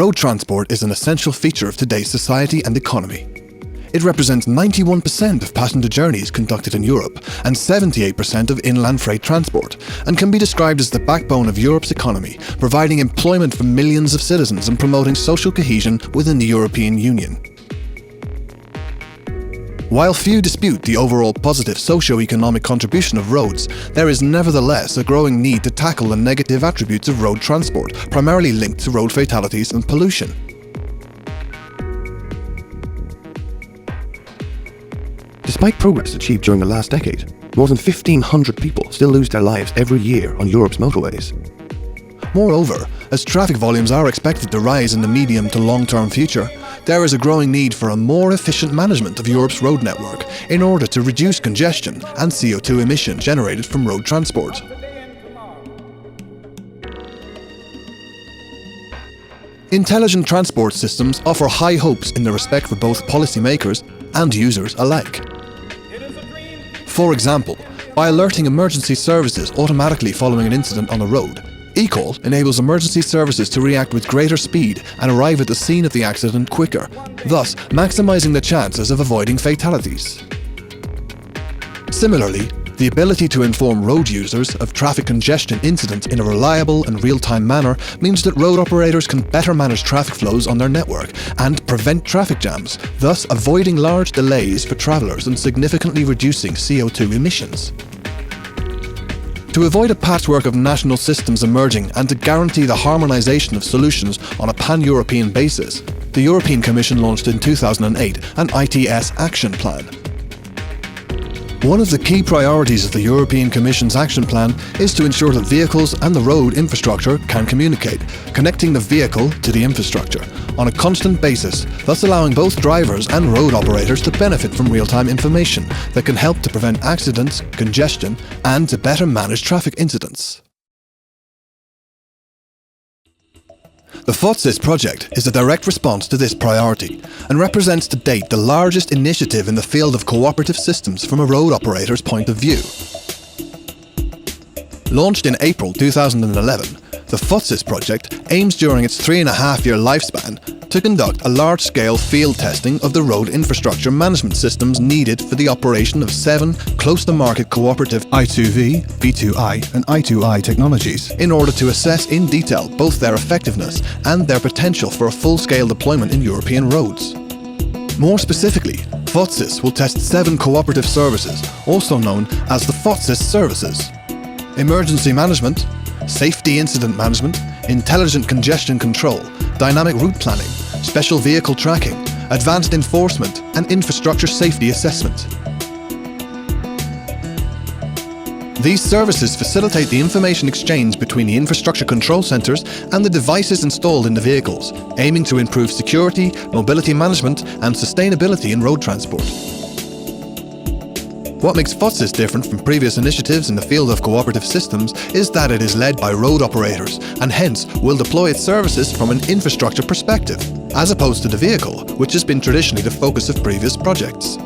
Road transport is an essential feature of today's society and economy. It represents 91% of passenger journeys conducted in Europe and 78% of inland freight transport, and can be described as the backbone of Europe's economy, providing employment for millions of citizens and promoting social cohesion within the European Union. While few dispute the overall positive socio-economic contribution of roads, there is nevertheless a growing need to tackle the negative attributes of road transport, primarily linked to road fatalities and pollution. Despite progress achieved during the last decade, more than 1,500 people still lose their lives every year on Europe's motorways. Moreover, as traffic volumes are expected to rise in the medium to long-term future, there is a growing need for a more efficient management of Europe's road network in order to reduce congestion and CO2 emissions generated from road transport. Intelligent transport systems offer high hopes in their respect for both policymakers and users alike. For example, by alerting emergency services automatically following an incident on the road, eCall enables emergency services to react with greater speed and arrive at the scene of the accident quicker, thus maximising the chances of avoiding fatalities. Similarly, the ability to inform road users of traffic congestion incidents in a reliable and real-time manner means that road operators can better manage traffic flows on their network and prevent traffic jams, thus avoiding large delays for travellers and significantly reducing CO2 emissions. To avoid a patchwork of national systems emerging and to guarantee the harmonisation of solutions on a pan-European basis, the European Commission launched in 2008 an ITS Action Plan. One of the key priorities of the European Commission's action plan is to ensure that vehicles and the road infrastructure can communicate, connecting the vehicle to the infrastructure on a constant basis, thus allowing both drivers and road operators to benefit from real-time information that can help to prevent accidents, congestion, and to better manage traffic incidents. The FOTsis project is a direct response to this priority and represents to date the largest initiative in the field of cooperative systems from a road operator's point of view. Launched in April 2011, the FOTsis project aims during its 3.5-year lifespan to conduct a large-scale field testing of the road infrastructure management systems needed for the operation of 7 close-to-market cooperative I2V, V2I and I2I technologies in order to assess in detail both their effectiveness and their potential for a full-scale deployment in European roads. More specifically, FOTsis will test 7 cooperative services, also known as the FOTsis services: emergency management, safety incident management, intelligent congestion control, dynamic route planning, special vehicle tracking, advanced enforcement, and infrastructure safety assessment. These services facilitate the information exchange between the infrastructure control centres and the devices installed in the vehicles, aiming to improve security, mobility management, and sustainability in road transport. What makes FOTsis different from previous initiatives in the field of cooperative systems is that it is led by road operators and hence will deploy its services from an infrastructure perspective, as opposed to the vehicle, which has been traditionally the focus of previous projects.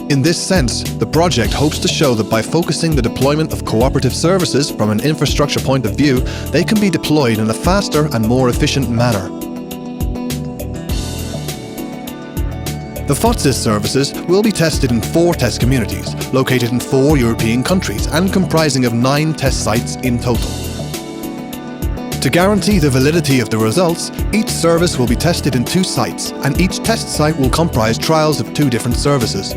In this sense, the project hopes to show that by focusing the deployment of cooperative services from an infrastructure point of view, they can be deployed in a faster and more efficient manner. The FOTsis services will be tested in 4 test communities, located in 4 European countries and comprising of 9 test sites in total. To guarantee the validity of the results, each service will be tested in 2 sites, and each test site will comprise trials of 2 different services.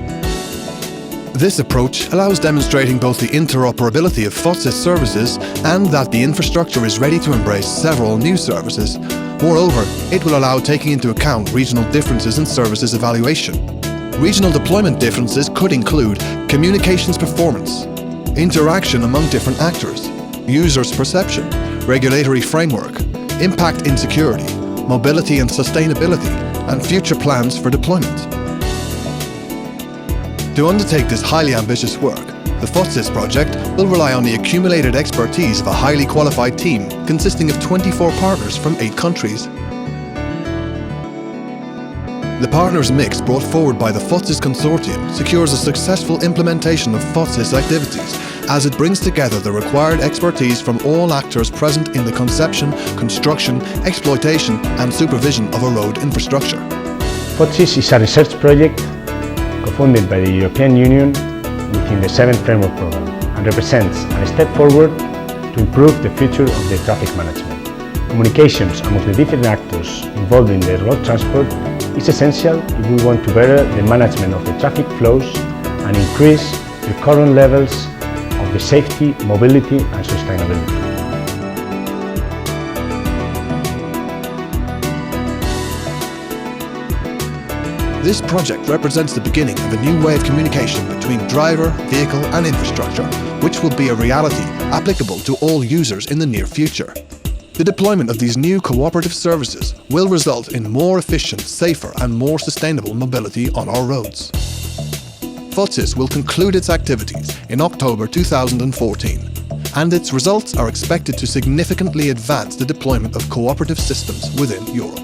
This approach allows demonstrating both the interoperability of FOTsis services and that the infrastructure is ready to embrace several new services. Moreover, it will allow taking into account regional differences in services evaluation. Regional deployment differences could include communications performance, interaction among different actors, users' perception, regulatory framework, impact in security, mobility and sustainability, and future plans for deployment. To undertake this highly ambitious work, the FOTsis project will rely on the accumulated expertise of a highly qualified team consisting of 24 partners from 8 countries. The partners mix brought forward by the FOTsis consortium secures a successful implementation of FOTsis activities as it brings together the required expertise from all actors present in the conception, construction, exploitation and supervision of a road infrastructure. FOTsis is a research project co-funded by the European Union within the 7th Framework Programme and represents a step forward to improve the future of the traffic management. Communications among the different actors involved in the road transport is essential if we want to better the management of the traffic flows and increase the current levels of the safety, mobility and sustainability. This project represents the beginning of a new way of communication between driver, vehicle and infrastructure, which will be a reality applicable to all users in the near future. The deployment of these new cooperative services will result in more efficient, safer and more sustainable mobility on our roads. FOTsis will conclude its activities in October 2014, and its results are expected to significantly advance the deployment of cooperative systems within Europe.